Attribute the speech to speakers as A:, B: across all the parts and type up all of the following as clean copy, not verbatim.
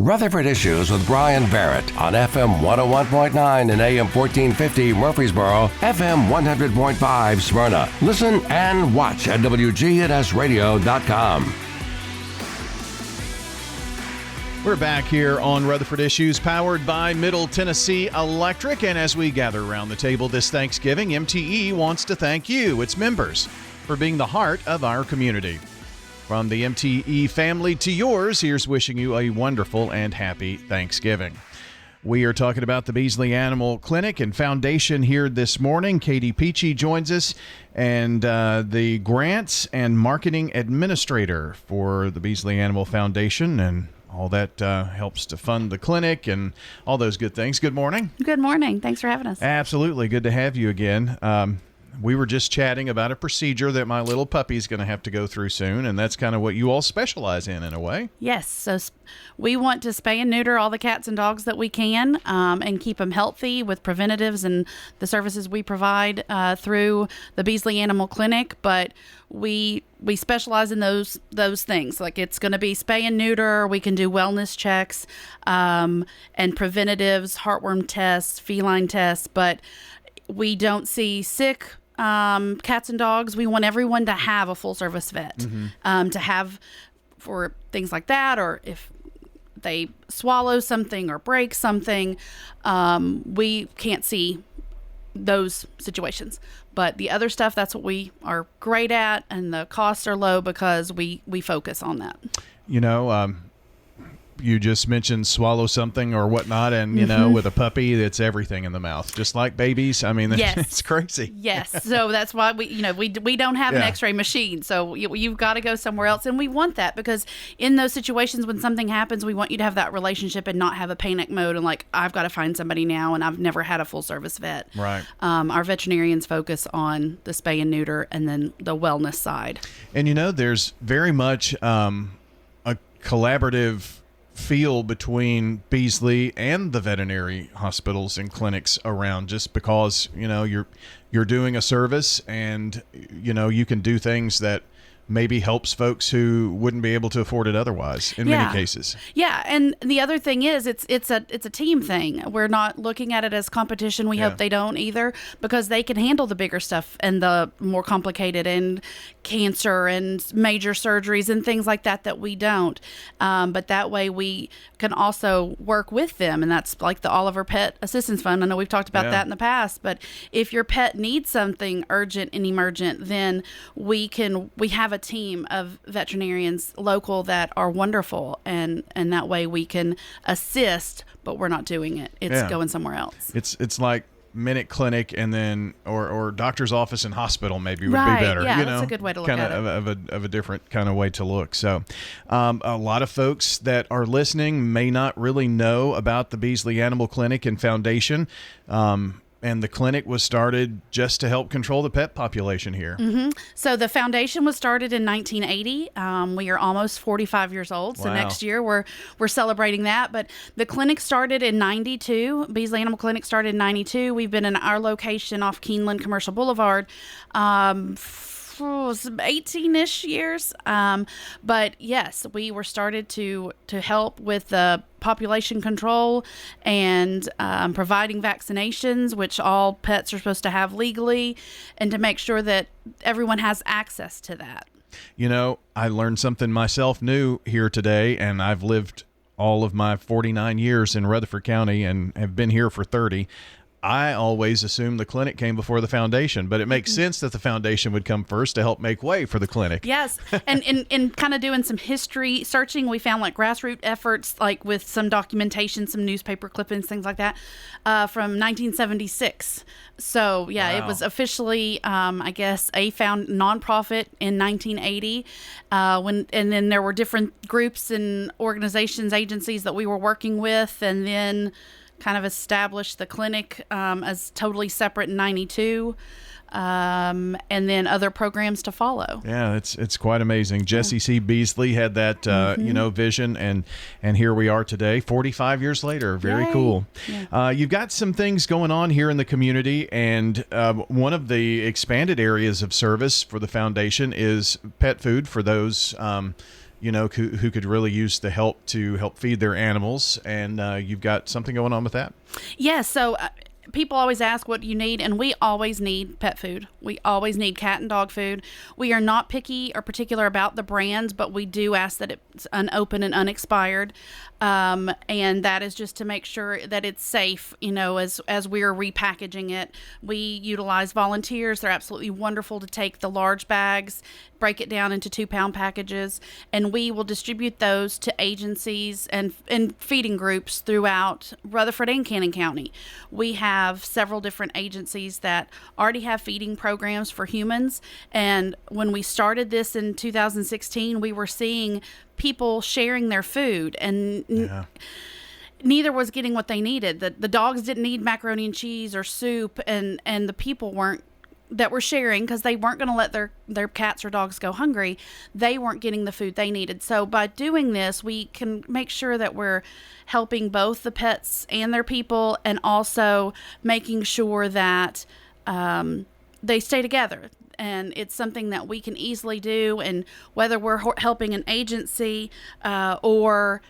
A: Rutherford Issues with Bryan Barrett on FM 101.9 and AM 1450 Murfreesboro, FM 100.5 Smyrna. Listen and watch at WGNSradio.com.
B: We're back here on Rutherford Issues, powered by Middle Tennessee Electric. And as we gather around the table this Thanksgiving, MTE wants to thank you, its members, for being the heart of our community. From the MTE family to yours, here's wishing you a wonderful and happy Thanksgiving. We are talking about the Beesley Animal Clinic and Foundation here this morning. Katie Peachy joins us, and the Grants and Marketing Administrator for the Beesley Animal Foundation, and all that helps to fund the clinic and all those good things. Good morning.
C: Good morning. Thanks for having us.
B: Absolutely. Good to have you again. We were just chatting about a procedure that my little puppy's going to have to go through soon, and that's kind of what you all specialize in a way.
C: Yes. So we want to spay and neuter all the cats and dogs that we can, and keep them healthy with preventatives and the services we provide through the Beesley Animal Clinic. But we specialize in those things. Like, it's going to be spay and neuter. We can do wellness checks and preventatives, heartworm tests, feline tests, but we don't see sick cats and dogs. We want everyone to have a full service vet, to have for things like that, or if they swallow something or break something, we can't see those situations. But the other stuff, that's what we are great at, and the costs are low because we focus on that.
B: You know, you just mentioned swallow something or whatnot, and you know, with a puppy, it's everything in the mouth, just like babies. I mean,
C: yes.
B: It's crazy.
C: Yes. So that's why we don't have an X-ray machine. So you've got to go somewhere else, and we want that because in those situations when something happens, we want you to have that relationship and not have a panic mode and like, I've got to find somebody now, and I've never had a full service vet.
B: Right.
C: Our veterinarians focus on the spay and neuter and then the wellness side.
B: And you know, there's very much a collaborative feel between Beesley and the veterinary hospitals and clinics around, just because, you know, you're doing a service, and you know, you can do things that maybe helps folks who wouldn't be able to afford it otherwise in many cases.
C: Yeah, and the other thing is it's a team thing. We're not looking at it as competition. We hope they don't either, because they can handle the bigger stuff and the more complicated and cancer and major surgeries and things like that we don't. But that way we can also work with them, and that's like the Oliver Pet Assistance Fund. I know we've talked about that in the past, but if your pet needs something urgent and emergent, then we have a team of veterinarians local that are wonderful, and that way we can assist, but we're not doing it. It's going somewhere else.
B: It's like Minute Clinic, and then or doctor's office and hospital maybe would be better.
C: Yeah,
B: you
C: that's
B: know,
C: a good way to look at it.
B: Of a different kind of way to look. So a lot of folks that are listening may not really know about the Beesley Animal Clinic and Foundation. And the clinic was started just to help control the pet population here.
C: So the foundation was started in 1980. We are almost 45 years old. So next year we're celebrating that. But the clinic started in 92. Beesley Animal Clinic started in 92. We've been in our location off Keeneland Commercial Boulevard 18-ish years. But yes, we were started to help with the population control and providing vaccinations, which all pets are supposed to have legally, and to make sure that everyone has access to that.
B: You know, I learned something myself new here today, and I've lived all of my 49 years in Rutherford County and have been here for 30. I always assumed the clinic came before the foundation, but it makes sense that the foundation would come first to help make way for the clinic.
C: Yes, and in kind of doing some history searching, we found like grassroots efforts, like with some documentation, some newspaper clippings, things like that, from 1976. So it was officially, I guess, a nonprofit in 1980. And then there were different groups and organizations, agencies that we were working with, and then kind of established the clinic as totally separate in 92, and then other programs to follow.
B: Yeah, it's quite amazing. Jesse C. Beesley had that vision, and here we are today, 45 years later. Very cool. Yeah. You've got some things going on here in the community, and one of the expanded areas of service for the foundation is pet food for those who could really use the help to help feed their animals. And you've got something going on with that?
C: Yes. So people always ask what you need, and we always need pet food. We always need cat and dog food. We are not picky or particular about the brands, but we do ask that it's unopened and unexpired. And that is just to make sure that it's safe, as we're repackaging it. We utilize volunteers. They're absolutely wonderful to take the large bags, break it down into 2-pound packages, and we will distribute those to agencies and feeding groups throughout Rutherford and Cannon County. We have several different agencies that already have feeding programs for humans, and when we started this in 2016, we were seeing people sharing their food, and neither was getting what they needed. The dogs didn't need macaroni and cheese or soup, and the people that were sharing, because they weren't going to let their cats or dogs go hungry, they weren't getting the food they needed. So by doing this, we can make sure that we're helping both the pets and their people, and also making sure that they stay together. And it's something that we can easily do. And whether we're helping an agency or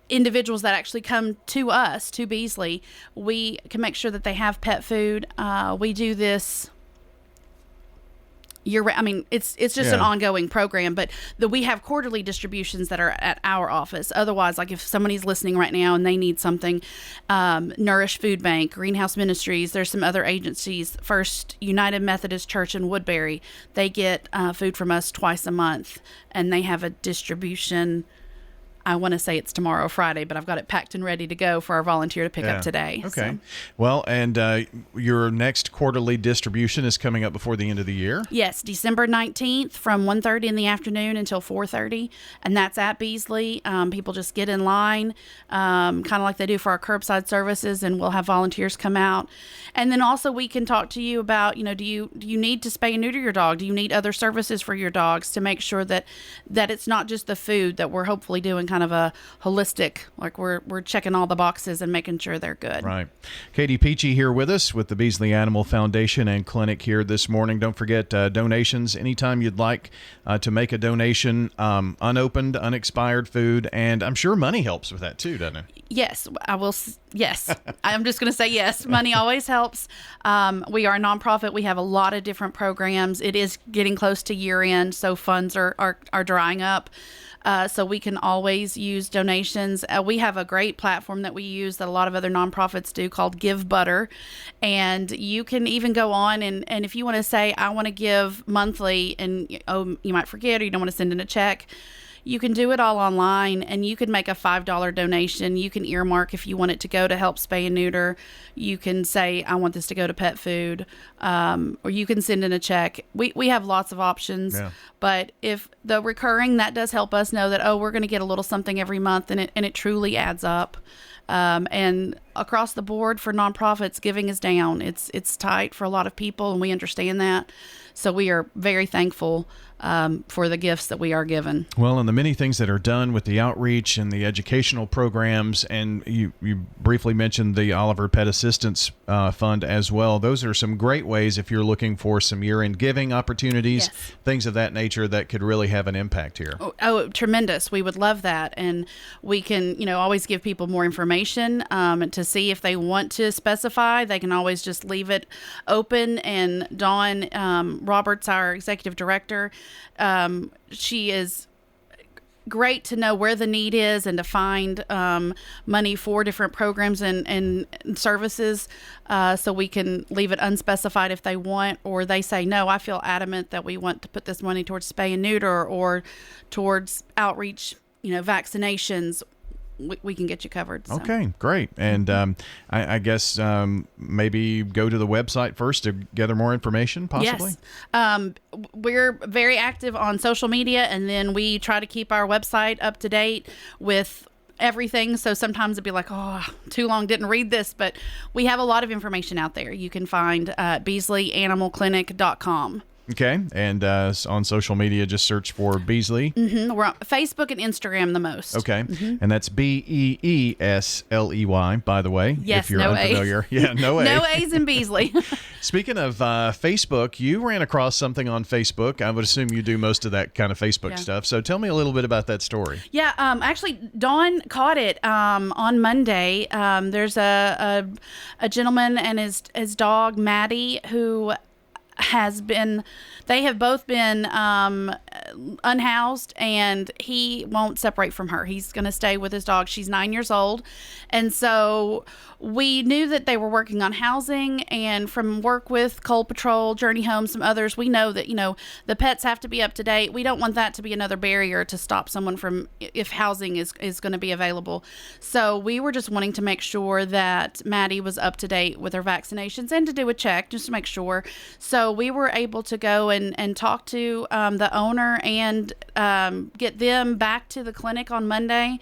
C: individuals that actually come to us, to Beesley, we can make sure that they have pet food. We do this it's just an ongoing program, but we have quarterly distributions that are at our office. Otherwise, like if somebody's listening right now and they need something, Nourish Food Bank, Greenhouse Ministries, there's some other agencies, First United Methodist Church in Woodbury, they get food from us twice a month, and they have a distribution. I want to say it's tomorrow, Friday, but I've got it packed and ready to go for our volunteer to pick up today.
B: Okay.
C: So.
B: Well, and your next quarterly distribution is coming up before the end of the year?
C: Yes, December 19th from 1:30 in the afternoon until 4:30, and that's at Beesley. People just get in line, kind of like they do for our curbside services, and we'll have volunteers come out. And then also we can talk to you about, do you need to spay and neuter your dog? Do you need other services for your dogs, to make sure that it's not just the food, that we're hopefully doing kind of a holistic, like we're checking all the boxes and making sure they're good.
B: Right. Katie Peachy here with us with the Beesley Animal Foundation and Clinic here this morning. Don't forget donations anytime you'd like to make a donation, unopened, unexpired food, and I'm sure money helps with that too, doesn't it?
C: Yes, I will. Yes, I'm just going to say yes. Money always helps. We are a nonprofit. We have a lot of different programs. It is getting close to year end, so funds are drying up. So we can always use donations. We have a great platform that we use that a lot of other nonprofits do called Give Butter. And you can even go on and if you want to say, I want to give monthly, and you might forget, or you don't want to send in a check, you can do it all online, and you can make a $5 donation. You can earmark if you want it to go to help spay and neuter. You can say, I want this to go to pet food, or you can send in a check. We have lots of options, but if the recurring, that does help us know that, we're going to get a little something every month, and it truly adds up. And across the board for nonprofits, giving is down. It's tight for a lot of people, and we understand that. So we are very thankful for the gifts that we are given.
B: Well, and the many things that are done with the outreach and the educational programs, and you briefly mentioned the Oliver Pet Assistance Fund as well. Those are some great ways if you're looking for some year-end giving opportunities, things of that nature that could really have an impact here.
C: Oh, tremendous. We would love that. And we can, always give people more information to see if they want to specify. They can always just leave it open. And Dawn Roberts, our executive director, she is great to know where the need is and to find money for different programs and services, so we can leave it unspecified if they want, or they say, no, I feel adamant that we want to put this money towards spay and neuter or towards outreach, vaccinations. We can get you covered. So.
B: Okay, great. And I guess maybe go to the website first to gather more information, possibly?
C: Yes. We're very active on social media, and then we try to keep our website up to date with everything. So sometimes it'd be like, too long, didn't read this, but we have a lot of information out there. You can find at BeasleyAnimalClinic.com.
B: Okay. And on social media, just search for Beesley.
C: Mm-hmm. We're on Facebook and Instagram the most.
B: Okay. Mm-hmm. And that's Beesley, by the way.
C: Yes,
B: if you're
C: no
B: unfamiliar.
C: A's.
B: Yeah, no A.
C: No A's in Beesley.
B: Speaking of Facebook, you ran across something on Facebook. I would assume you do most of that kind of Facebook stuff. So tell me a little bit about that story.
C: Yeah, actually, Dawn caught it on Monday. There's a gentleman and his dog, Maddie, who they have both been unhoused, and he won't separate from her. He's going to stay with his dog. She's 9 years old. And so we knew that they were working on housing, and from work with Coal Patrol, Journey Home, some others, we know that, the pets have to be up to date. We don't want that to be another barrier to stop someone from, if housing is going to be available. So we were just wanting to make sure that Maddie was up to date with her vaccinations and to do a check just to make sure. So we were able to go and talk to the owner and get them back to the clinic on Monday.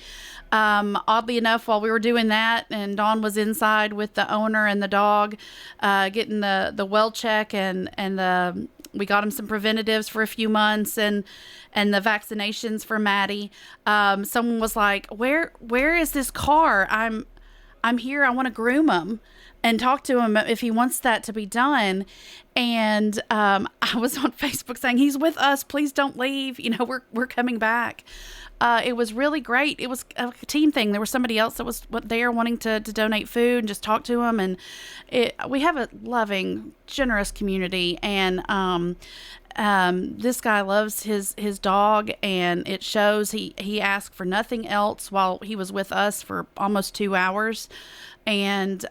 C: Oddly enough, while we were doing that, and Dawn was inside with the owner and the dog, getting the well check and we got him some preventatives for a few months and the vaccinations for Maddie. Someone was like, "Where is this car? I'm here. I want to groom him and talk to him if he wants that to be done." And I was on Facebook saying, "He's with us. Please don't leave. We're coming back." It was really great. It was a team thing. There was somebody else that was there wanting to donate food and just talk to him. And we have a loving, generous community. And this guy loves his dog, and it shows. He asked for nothing else while he was with us for almost 2 hours. And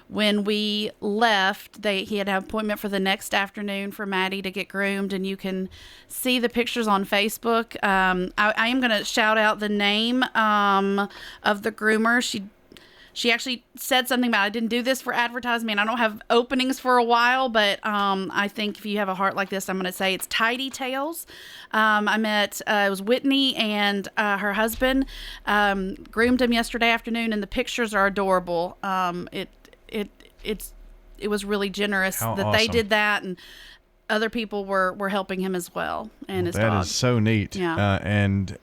C: when we left, he had an appointment for the next afternoon for Maddie to get groomed, and you can see the pictures on Facebook. I am going to shout out the name of the groomer. She actually said something about, "I didn't do this for advertisement. I don't have openings for a while, but I think if you have a heart like this, I'm going to say it's Tidy Tails." I met, it was Whitney and her husband, groomed him yesterday afternoon, and the pictures are adorable. It was really generous that
B: awesome.
C: They did that, and other people were helping him as well, and his dog.
B: That is so neat.
C: Yeah.
B: And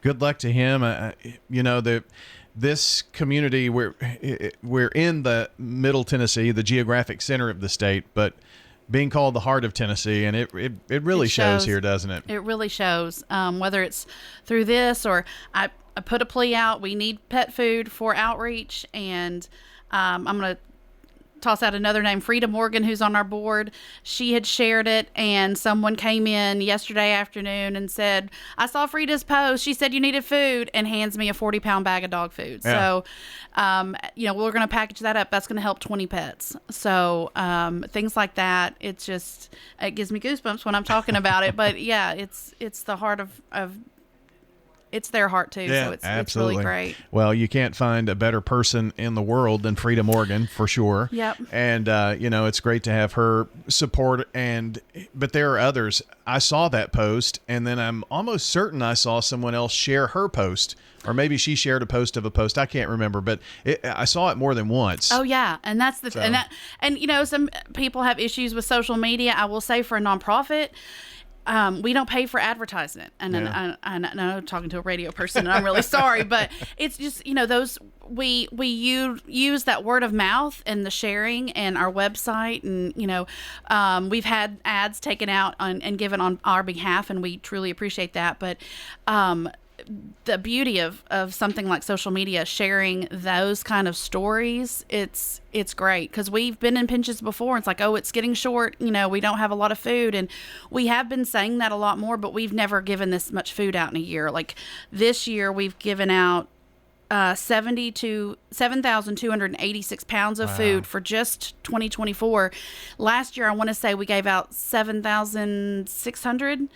B: good luck to him. This community, we're in the Middle Tennessee, the geographic center of the state, but being called the heart of Tennessee, and it really shows here, doesn't it?
C: It really shows. Whether it's through this or I put a plea out. We need pet food for outreach, and I'm going to toss out another name, Frida Morgan, who's on our board. She had shared it, and someone came in yesterday afternoon and said, "I saw Frida's post. She said you needed food," and hands me a 40-pound bag of dog food. Yeah. So, we're going to package that up. That's going to help 20 pets. So, things like that. It gives me goosebumps when I'm talking about it. But yeah, it's the heart of it's their heart too.
B: Yeah,
C: so it's really great.
B: Well, you can't find a better person in the world than Frida Morgan, for sure.
C: Yep.
B: And it's great to have her support. But there are others. I saw that post, and then I'm almost certain I saw someone else share her post, or maybe she shared a post of a post. I can't remember, but I saw it more than once.
C: Oh yeah, and that's some people have issues with social media. I will say, for a nonprofit, we don't pay for advertisement. And yeah. I know I'm talking to a radio person, and I'm really sorry, but it's just, we use that word of mouth and the sharing and our website, and, we've had ads taken out and given on our behalf, and we truly appreciate that. But, the beauty of something like social media, sharing those kind of stories, it's great, because we've been in pinches before. It's like, oh, it's getting short, we don't have a lot of food, and we have been saying that a lot more, but we've never given this much food out in a year. Like this year, we've given out 7,286 pounds of food for just 2024. Last year, I want to say we gave out 7,600.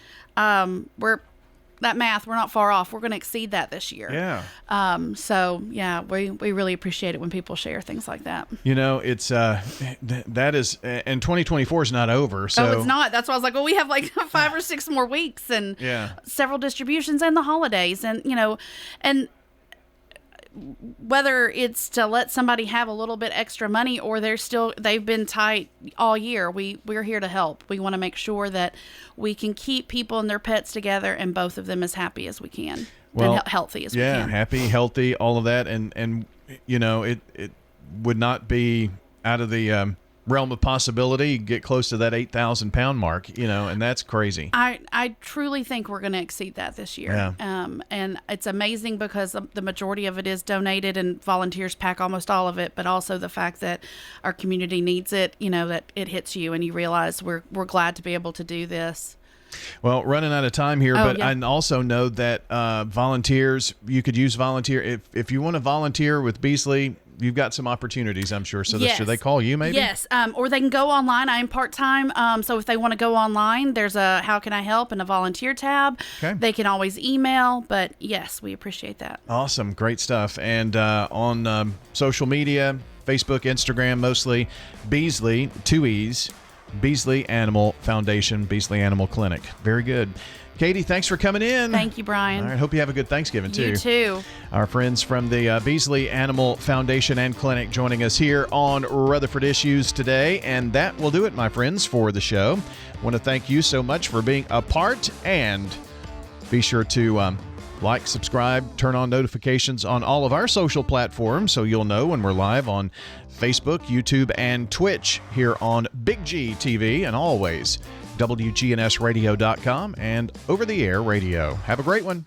C: That math, we're not far off. We're going to exceed that this year.
B: Yeah.
C: So yeah, we really appreciate it when people share things like that.
B: It's that is, and 2024 is not over. So
C: it's not. That's why I was like, well, we have like 5 or 6 more weeks, and several distributions and the holidays, and and whether it's to let somebody have a little bit extra money or they've been tight all year, we're here to help. We want to make sure that we can keep people and their pets together and both of them as happy as we can.
B: Well,
C: and healthy as we
B: yeah,
C: can.
B: happy, healthy, all of that. And you know, it would not be out of the realm of possibility, get close to that 8,000 pound mark, you know, and that's crazy.
C: I truly think we're going to exceed that this year.
B: Yeah.
C: And it's amazing because the majority of it is donated and volunteers pack almost all of it, but also the fact that our community needs it, you know, that it hits you and you realize we're glad to be able to do this.
B: Well, running out of time here, but yeah. I also know that volunteers, you could use volunteer. If you want to volunteer with Beesley, you've got some opportunities, I'm sure. So
C: yes.
B: Should they call you maybe?
C: Yes, or they can go online. I am part-time, so if they want to go online, there's a How Can I Help and a volunteer tab. Okay. They can always email, but yes, we appreciate that.
B: Awesome. Great stuff. And on social media, Facebook, Instagram, mostly Beesley, 2 E's, Beesley Animal Foundation, Beesley Animal Clinic. Very good. Katie, thanks for coming in.
C: Thank you, Brian.
B: All right, hope you have a good Thanksgiving, too.
C: You too.
B: Our friends from the Beesley Animal Foundation and Clinic joining us here on Rutherford Issues today. And that will do it, my friends, for the show. I want to thank you so much for being a part, and be sure to like, subscribe, turn on notifications on all of our social platforms so you'll know when we're live on Facebook, YouTube, and Twitch here on Big G TV, and always WGNSradio.com and over-the-air radio. Have a great one.